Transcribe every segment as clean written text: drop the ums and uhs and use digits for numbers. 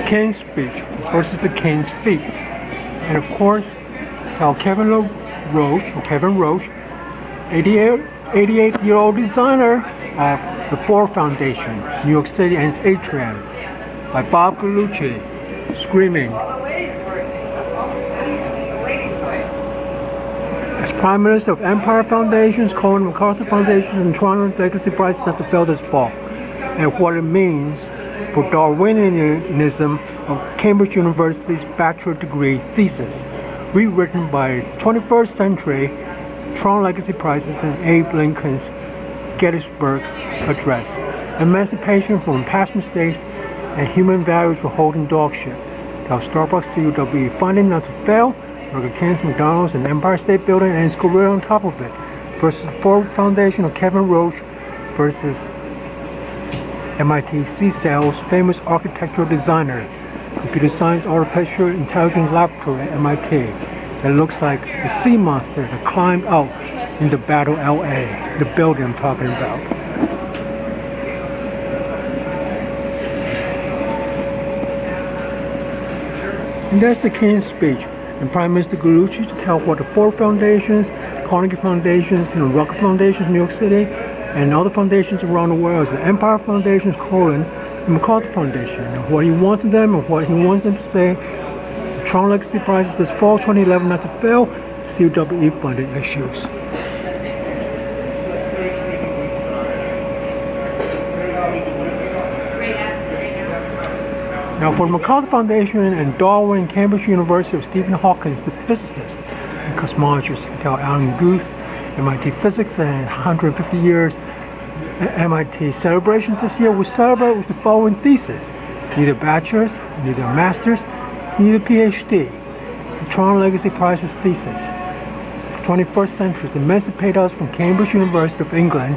King's speech versus the King's feet. And of course, Kevin Roche, 88-year-old designer of the Ford Foundation, New York City and its atrium, by Bob Gslucci, screaming. As Prime Minister of Empire Foundations, Cohen MacArthur Foundation, and Tron legacy prize not to fail this fall, and what it means for Darwinism of Cambridge University's bachelor degree thesis, rewritten by 21st century Tron legacy prizes and Abe Lincoln's Gettysburg Address. Emancipation from past mistakes and human values for holding dog shit. Tell Starbucks CUW funding not to fail, Burger King's, McDonald's, and Empire State Building and its career on top of it, versus the Ford Foundation of Kevin Roche versus MIT C-Cell's famous architectural designer, computer science artificial intelligence laboratory at MIT, that looks like the sea monster that climbed out in the Battle LA, the building I'm talking about. And that's the King's speech, and Prime Minister Gslucci to tell what the Ford Foundations, Carnegie Foundations, and the Rockefeller Foundations in New York City, and other foundations around the world, the Empire Foundations, Cohen, and MacArthur Foundation, and what he wants them and what he wants them to say. The Tron Legacy Prizes this fall 2011 not to fail, CUWE funded issues. Now for the MacArthur Foundation and Darwin and Cambridge University of Stephen Hawking, the physicist and cosmologist, until Alan Guth, MIT Physics, and 150 years MIT celebrations this year, we celebrate with the following thesis: neither bachelor's, neither master's, neither PhD. The Tron Legacy Prizes thesis. The 21st century to emancipate us from Cambridge University of England,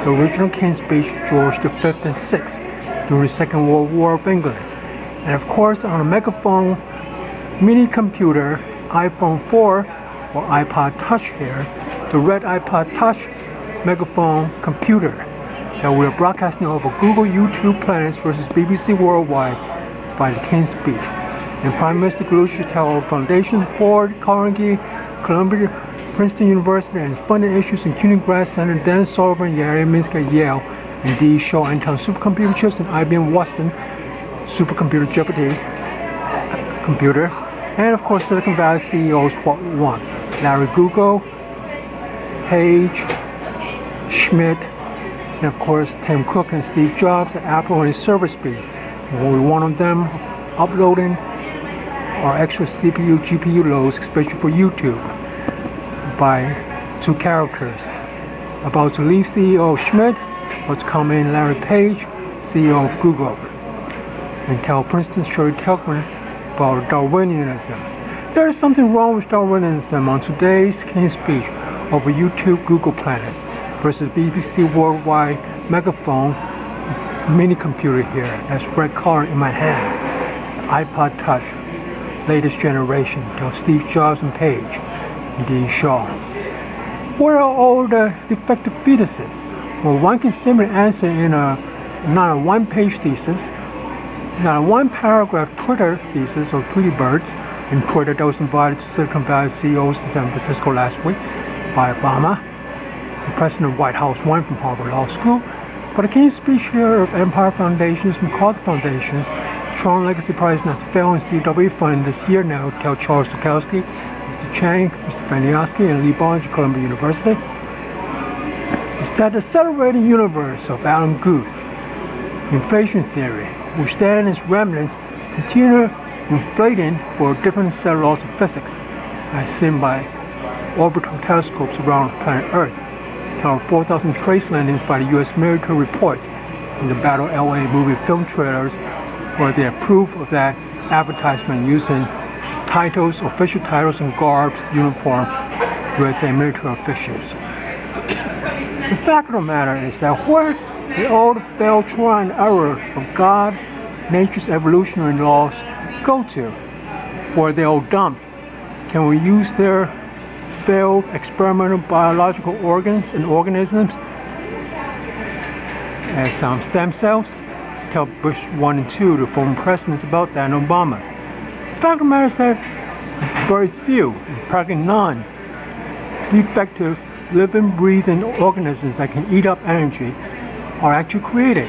the original King's speech, George V and VI, during the Second World War of England. And of course, on a megaphone mini computer, iPhone 4 or iPod Touch here, the red iPod Touch megaphone computer that we are broadcasting over Google, YouTube planets versus BBC Worldwide by the King's speech. And Prime Minister Gslucci tell foundations, Ford, Carnegie, Columbia, Princeton University, and funding issues in CUNY Grad Center, Dennis Sullivan, Yale, Minsk at Yale, and D. Shaw and Tton supercomputer chips, and IBM Watson supercomputer Jeopardy computer, and of course Silicon Valley CEOs what won: Larry Google, Page, Schmidt, and of course Tim Cook and Steve Jobs at Apple and his server speeds. And when we wanted them uploading our extra CPU, GPU loads, especially for YouTube, by 2 characters. About to leave CEO Schmidt, about to come in Larry Page, CEO of Google, and tell Princeton's Shirley Tilghman about Darwinism. There is something wrong with Darwinism on today's King's speech over YouTube Google planets versus BBC Worldwide megaphone mini computer here. That's red color in my hand. iPod Touch, latest generation. Tell Steve Jobs and Page, and Dean Shaw. Where are all the defective fetuses? Well, one can simply answer in not a one-page thesis, not a one-paragraph Twitter thesis of Tweety Birds in Twitter that was invited to Silicon Valley CEOs in San Francisco last week by Obama, the president of White House One from Harvard Law School. But a King's speech here of Empire Foundations, MacArthur Foundations, Tron Legacy Prize not to fail in CW fund this year now, tell Charles Dukowski, Mr. Chang, Mr. Faniowski, and Lee Barnes of Columbia University, is that the accelerating universe of Alan Guth, inflation theory, which then its remnants continue inflating for different set laws of physics, as seen by orbital telescopes around planet Earth. Tell 4,000 trace landings by the U.S. military reports in the Battle LA movie film trailers, where they approve of that advertisement using titles, official titles, and garbs, uniform USA military officials. The fact of the matter is that where the old failed trial and error of God, nature's evolutionary laws go to, where they all dumped, can we use their failed experimental biological organs and organisms as stem cells tell Bush 1 and 2, the former presidents, about that, and Obama. The fact of the matter is that very few, practically none, effective living, breathing organisms that can eat up energy are actually created.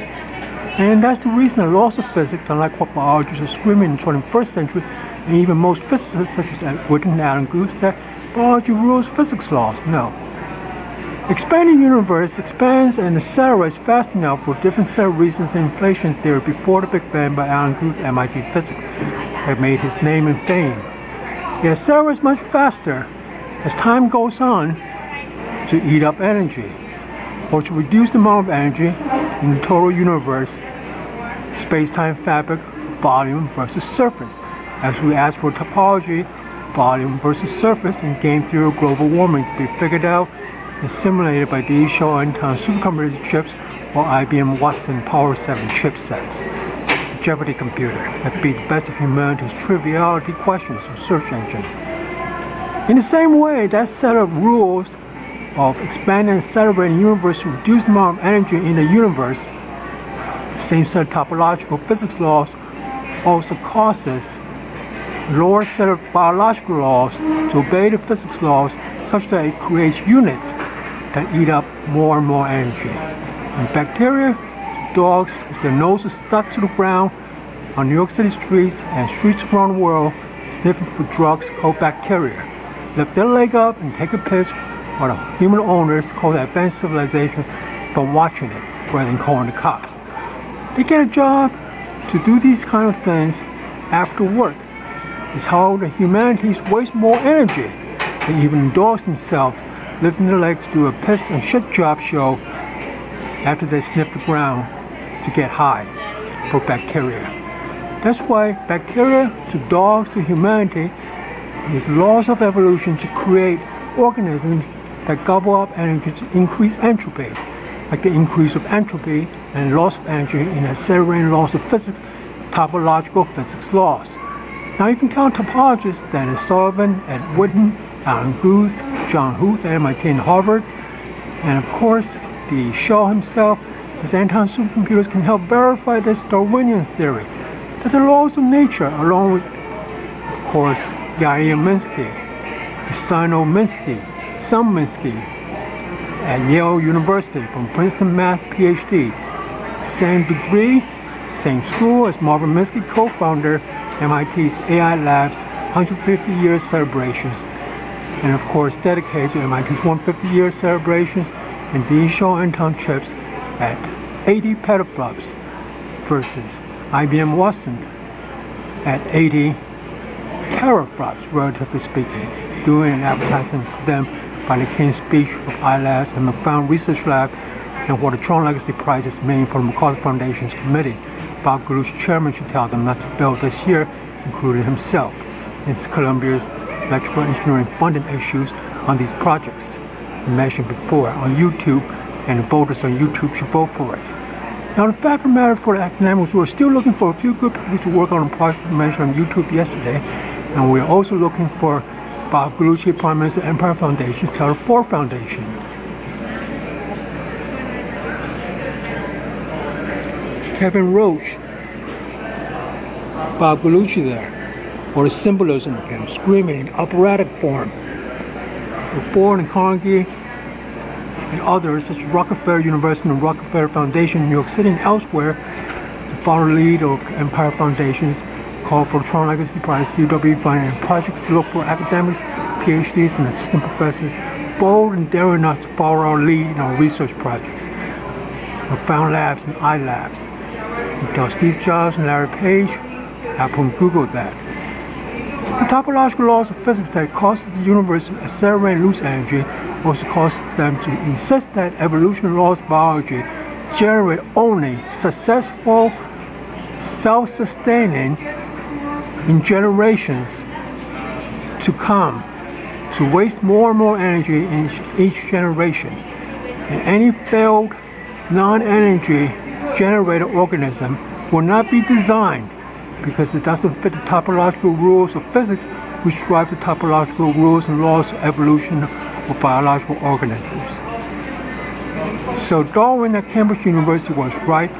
And that's the reason the laws of physics, unlike what biologists are screaming in the 21st century, and even most physicists such as Witten and Adam Guth, that biology rules physics laws. No. Expanding universe expands and accelerates fast enough for a different set of reasons in inflation theory before the Big Bang by Alan Guth, MIT physics, that made his name and fame. It accelerates much faster as time goes on to eat up energy, or to reduce the amount of energy in the total universe, space-time fabric, volume versus surface, as we ask for topology, volume versus surface, in game theory of global warming to be figured out and simulated by these Shaw and Tton supercomputer chips or IBM Watson Power 7 chipsets. The Jeopardy computer that beat the best of humanity's triviality questions and search engines. In the same way, that set of rules of expanding and accelerating the universe to reduce the amount of energy in the universe, the same set of topological physics laws also causes a lower set of biological laws to obey the physics laws such that it creates units that eat up more and more energy. In bacteria, dogs with their noses stuck to the ground on New York City streets and streets around the world sniffing for drugs called bacteria, lift their leg up and take a piss while the human owners call the advanced civilization from watching it rather than calling the cops. They get a job to do these kind of things after work. It's how the humanities waste more energy. They even indulge themselves lifting their legs to do a piss and shit job show after they sniff the ground to get high for bacteria. That's why bacteria to dogs to humanity is laws of evolution to create organisms that gobble up energy to increase entropy, like the increase of entropy and loss of energy in accelerating laws of physics, topological physics laws. Now you can count topologists, that is Sullivan, Ed Witten, Alan Guth, John Huth at MIT and Harvard, and of course the Shaw himself, his Tton supercomputers can help verify this Darwinian theory, that the laws of nature, along with, of course, Yair Minsky, Sino Minsky, Son Minsky, at Yale University from Princeton Math PhD, same degree, same school as Marvin Minsky, co-founder MIT's AI Labs 150 year celebrations, and of course dedicated to MIT's 150-year celebrations and these Shaw and Tton chips at 80 petaflops versus IBM Watson at 80 teraflops, relatively speaking, doing an advertising for them by the King's Speech of iLabs and McFound Research Lab, and what the Tron Legacy Prize is meant for the MacArthur Foundation's committee. Bob Galucci's chairman should tell them not to fail this year, including himself. It's Columbia's electrical engineering funding issues on these projects. I mentioned before on YouTube, and the voters on YouTube should vote for it. Now the fact of the matter for the academics, we're still looking for a few good people to work on a project mentioned on YouTube yesterday, and we're also looking for Bob Galucci, Prime Minister, Empire Foundation, Taylor Ford Foundation. Kevin Roche, Bob Galucci there, or the symbolism of him, screaming in operatic form. With Ford and Carnegie and others, such as Rockefeller University and Rockefeller Foundation in New York City and elsewhere, to follow the lead of Empire Foundations, call for the Tron Legacy Prize, CW funding, and projects to look for academics, PhDs, and assistant professors, bold and daring enough to follow our lead in our research projects. McFound Labs and iLabs. You tell Steve Jobs and Larry Page, Apple and Google that. The topological laws of physics that causes the universe to accelerate and lose energy also causes them to insist that evolutionary laws of biology generate only successful, self-sustaining in generations to come, to waste more and more energy in each generation. And any failed non-energy generated organism will not be designed because it doesn't fit the topological rules of physics, which drive the topological rules and laws of evolution of biological organisms. So Darwin at Cambridge University was right.